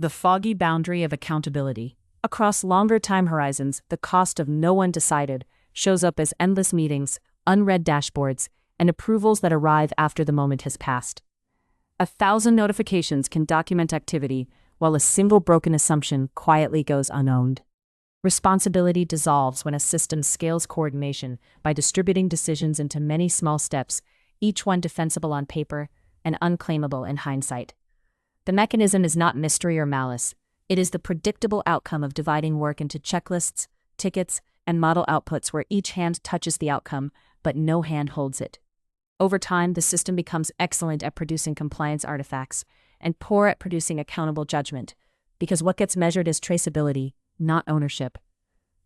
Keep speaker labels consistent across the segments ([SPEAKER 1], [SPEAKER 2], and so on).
[SPEAKER 1] The foggy boundary of accountability. Across longer time horizons, the cost of no one decided shows up as endless meetings, unread dashboards, and approvals that arrive after the moment has passed. 1,000 notifications can document activity, while a single broken assumption quietly goes unowned. Responsibility dissolves when a system scales coordination by distributing decisions into many small steps, each one defensible on paper and unclaimable in hindsight. The mechanism is not mystery or malice. It is the predictable outcome of dividing work into checklists, tickets, and model outputs where each hand touches the outcome, but no hand holds it. Over time, the system becomes excellent at producing compliance artifacts and poor at producing accountable judgment, because what gets measured is traceability, not ownership.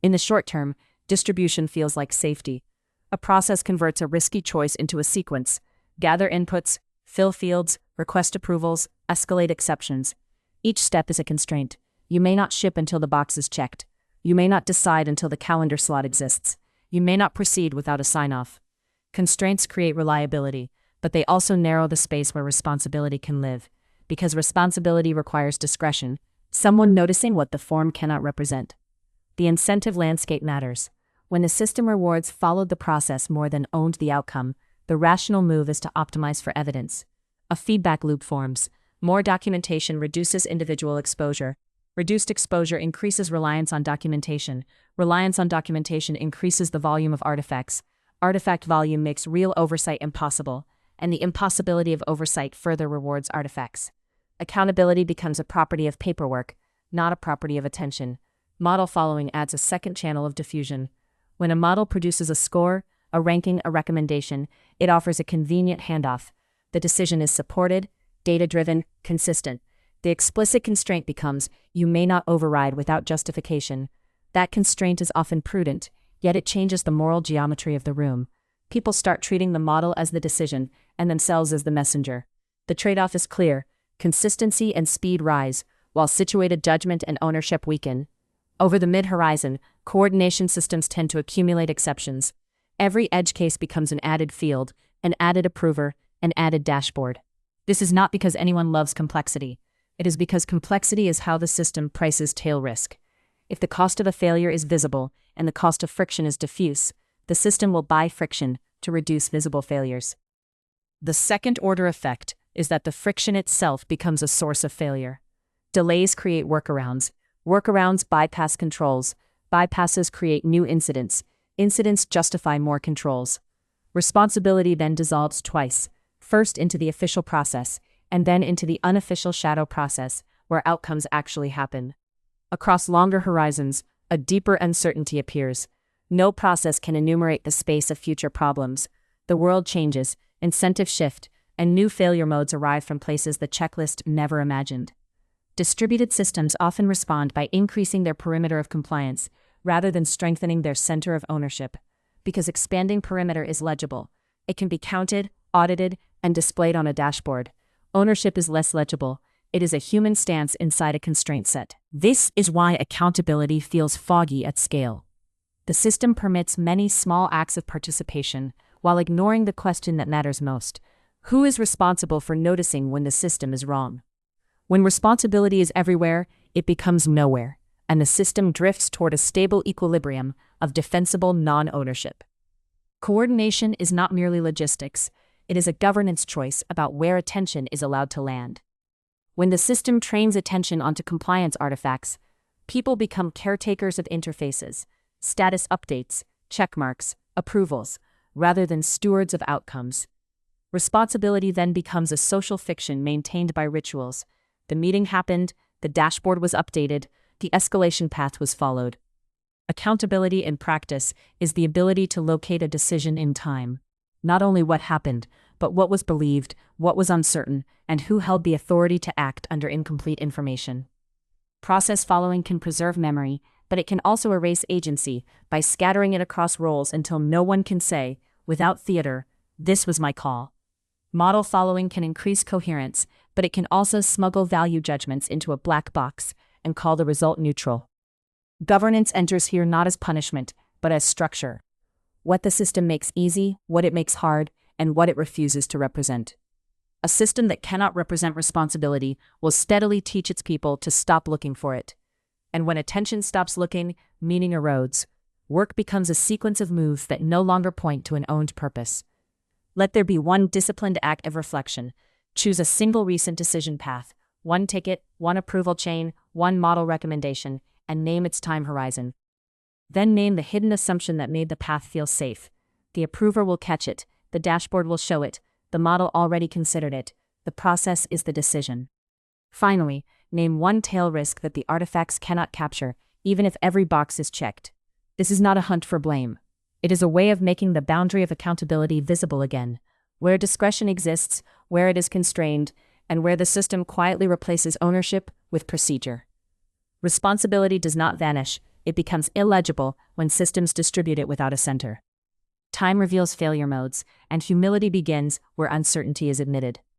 [SPEAKER 1] In the short term, distribution feels like safety. A process converts a risky choice into a sequence: gather inputs, fill fields, request approvals, escalate exceptions. Each step is a constraint. You may not ship until the box is checked. You may not decide until the calendar slot exists. You may not proceed without a sign-off. Constraints create reliability, but they also narrow the space where responsibility can live, because responsibility requires discretion, someone noticing what the form cannot represent. The incentive landscape matters. When the system rewards followed the process more than owned the outcome, the rational move is to optimize for evidence. A feedback loop forms. More documentation reduces individual exposure. Reduced exposure increases reliance on documentation. Reliance on documentation increases the volume of artifacts. Artifact volume makes real oversight impossible, and the impossibility of oversight further rewards artifacts. Accountability becomes a property of paperwork, not a property of attention. Model following adds a second channel of diffusion. When a model produces a score, a ranking, a recommendation, it offers a convenient handoff. The decision is supported, data-driven, consistent. The explicit constraint becomes, you may not override without justification. That constraint is often prudent, yet it changes the moral geometry of the room. People start treating the model as the decision, and themselves as the messenger. The trade-off is clear. Consistency and speed rise, while situated judgment and ownership weaken. Over the mid-horizon, coordination systems tend to accumulate exceptions. Every edge case becomes an added field, an added approver, an added dashboard. This is not because anyone loves complexity. It is because complexity is how the system prices tail risk. If the cost of a failure is visible and the cost of friction is diffuse, the system will buy friction to reduce visible failures. The second-order effect is that the friction itself becomes a source of failure. Delays create workarounds. Workarounds bypass controls. Bypasses create new incidents. Incidents justify more controls. Responsibility then dissolves twice, first into the official process, and then into the unofficial shadow process, where outcomes actually happen. Across longer horizons, a deeper uncertainty appears. No process can enumerate the space of future problems. The world changes, incentives shift, and new failure modes arrive from places the checklist never imagined. Distributed systems often respond by increasing their perimeter of compliance, rather than strengthening their center of ownership. Because expanding perimeter is legible, it can be counted, audited, and displayed on a dashboard. Ownership is less legible. It is a human stance inside a constraint set. This is why accountability feels foggy at scale. The system permits many small acts of participation, while ignoring the question that matters most: who is responsible for noticing when the system is wrong? When responsibility is everywhere, it becomes nowhere, and the system drifts toward a stable equilibrium of defensible non-ownership. Coordination is not merely logistics. It is a governance choice about where attention is allowed to land. When the system trains attention onto compliance artifacts, people become caretakers of interfaces, status updates, checkmarks, approvals, rather than stewards of outcomes. Responsibility then becomes a social fiction maintained by rituals. The meeting happened, the dashboard was updated, the escalation path was followed. Accountability in practice is the ability to locate a decision in time. Not only what happened, but what was believed, what was uncertain, and who held the authority to act under incomplete information. Process following can preserve memory, but it can also erase agency by scattering it across roles until no one can say, without theater, this was my call. Model following can increase coherence, but it can also smuggle value judgments into a black box and call the result neutral. Governance enters here not as punishment, but as structure. What the system makes easy, what it makes hard, and what it refuses to represent. A system that cannot represent responsibility will steadily teach its people to stop looking for it. And when attention stops looking, meaning erodes. Work becomes a sequence of moves that no longer point to an owned purpose. Let there be one disciplined act of reflection. Choose a single recent decision path, one ticket, one approval chain, one model recommendation, and name its time horizon. Then name the hidden assumption that made the path feel safe. The approver will catch it, the dashboard will show it, the model already considered it, the process is the decision. Finally, name one tail risk that the artifacts cannot capture, even if every box is checked. This is not a hunt for blame. It is a way of making the boundary of accountability visible again, where discretion exists, where it is constrained, and where the system quietly replaces ownership with procedure. Responsibility does not vanish, it becomes illegible when systems distribute it without a center. Time reveals failure modes, and humility begins where uncertainty is admitted.